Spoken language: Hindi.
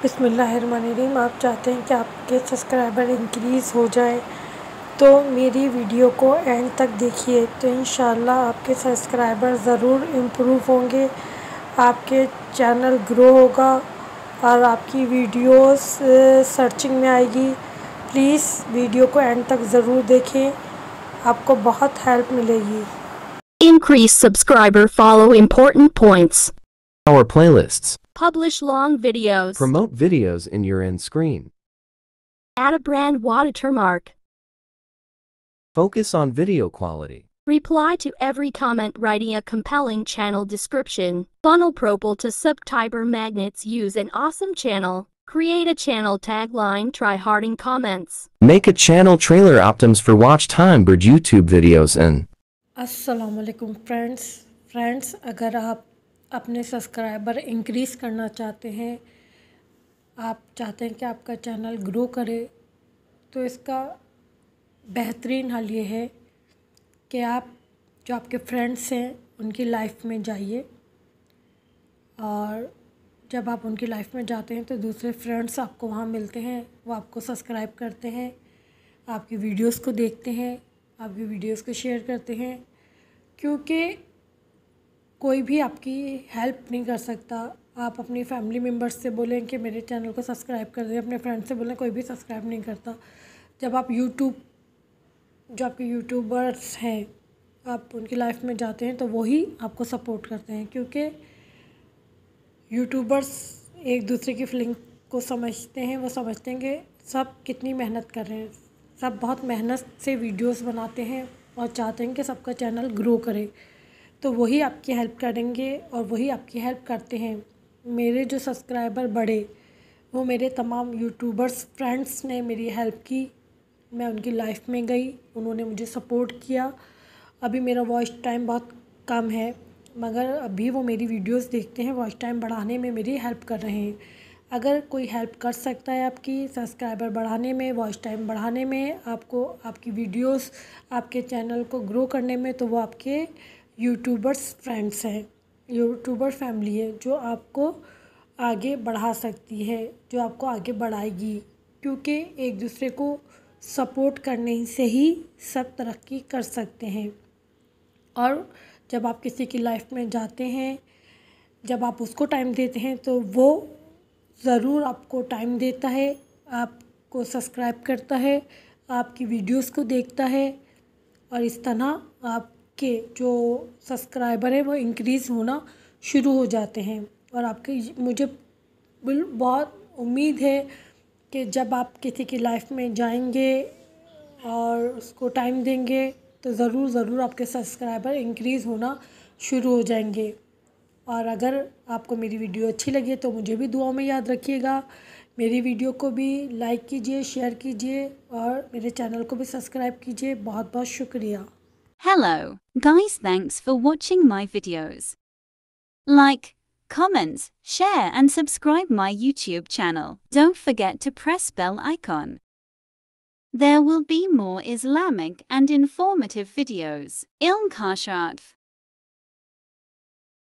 बिस्मिल्लाहिर्रहमानिर्रहीम। आप चाहते हैं कि आपके सब्सक्राइबर इंक्रीज़ हो जाए तो मेरी वीडियो को एंड तक देखिए, तो इंशाल्लाह आपके सब्सक्राइबर ज़रूर इम्प्रूव होंगे, आपके चैनल ग्रो होगा और आपकी वीडियोस सर्चिंग में आएगी। प्लीज़ वीडियो को एंड तक ज़रूर देखें, आपको बहुत हेल्प मिलेगी। Increase subscriber, follow important points. Our playlists. Publish long videos. Promote videos in your end screen. Add a brand watermark. Focus on video quality. Reply to every comment writing a compelling channel description. Funnel Propel to subscriber magnets. Use an awesome channel. Create a channel tagline. Try harding comments. Make a channel trailer optimize for watch time for YouTube videos and अस्सलामुअलैकुम फ्रेंड्स, अगर आप अपने सब्सक्राइबर इंक्रीज़ करना चाहते हैं, आप चाहते हैं कि आपका चैनल ग्रो करे, तो इसका बेहतरीन हल ये है कि आप जो आपके फ्रेंड्स हैं उनकी लाइफ में जाइए, और जब आप उनकी लाइफ में जाते हैं तो दूसरे फ्रेंड्स आपको वहाँ मिलते हैं, वो आपको सब्सक्राइब करते हैं, आपकी वीडियोस को देखते हैं, आपकी वीडियोस को शेयर करते हैं। क्योंकि कोई भी आपकी हेल्प नहीं कर सकता। आप अपनी फैमिली मेम्बर्स से बोलें कि मेरे चैनल को सब्सक्राइब कर दें, अपने फ्रेंड से बोलें, कोई भी सब्सक्राइब नहीं करता। जब आप जो आपके यूट्यूबर्स हैं, आप उनकी लाइफ में जाते हैं तो वही आपको सपोर्ट करते हैं, क्योंकि यूट्यूबर्स एक दूसरे की फीलिंग को समझते हैं। वो समझते हैं कि सब कितनी मेहनत कर रहे हैं, सब बहुत मेहनत से वीडियोस बनाते हैं और चाहते हैं कि सबका चैनल ग्रो करे, तो वही आपकी हेल्प करेंगे और वही आपकी हेल्प करते हैं। मेरे जो सब्सक्राइबर बढ़े वो मेरे तमाम यूट्यूबर्स फ्रेंड्स ने मेरी हेल्प की। मैं उनकी लाइफ में गई, उन्होंने मुझे सपोर्ट किया। अभी मेरा वॉच टाइम बहुत कम है, मगर अभी वो मेरी वीडियोस देखते हैं, वॉच टाइम बढ़ाने में मेरी हेल्प कर रहे हैं। अगर कोई हेल्प कर सकता है आपकी सब्सक्राइबर बढ़ाने में, वॉच टाइम बढ़ाने में, आपको आपकी वीडियोस, आपके चैनल को ग्रो करने में, तो वो आपके यूट्यूबर्स फ्रेंड्स हैं, यूट्यूबर फैमिली है, जो आपको आगे बढ़ा सकती है, जो आपको आगे बढ़ाएगी। क्योंकि एक दूसरे को सपोर्ट करने से ही सब तरक्की कर सकते हैं। और जब आप किसी की लाइफ में जाते हैं, जब आप उसको टाइम देते हैं, तो वो ज़रूर आपको टाइम देता है, आपको सब्सक्राइब करता है, आपकी वीडियोस को देखता है, और इस तरह आपके जो सब्सक्राइबर है वो इंक्रीज़ होना शुरू हो जाते हैं। और आपके मुझे बहुत उम्मीद है कि जब आप किसी की लाइफ में जाएंगे और उसको टाइम देंगे, तो ज़रूर आपके सब्सक्राइबर इंक्रीज़ होना शुरू हो जाएंगे। और अगर आपको मेरी वीडियो अच्छी लगे तो मुझे भी दुआओं में याद रखिएगा। मेरी वीडियो को भी लाइक कीजिए, शेयर कीजिए और मेरे चैनल को भी सब्सक्राइब कीजिए। बहुत बहुत शुक्रिया। Hello, guys, thanks for watching my videos. Like, comment, share and subscribe my YouTube channel. Don't forget to press bell icon. There will be more Islamic and informative videos. Ilm Kashat.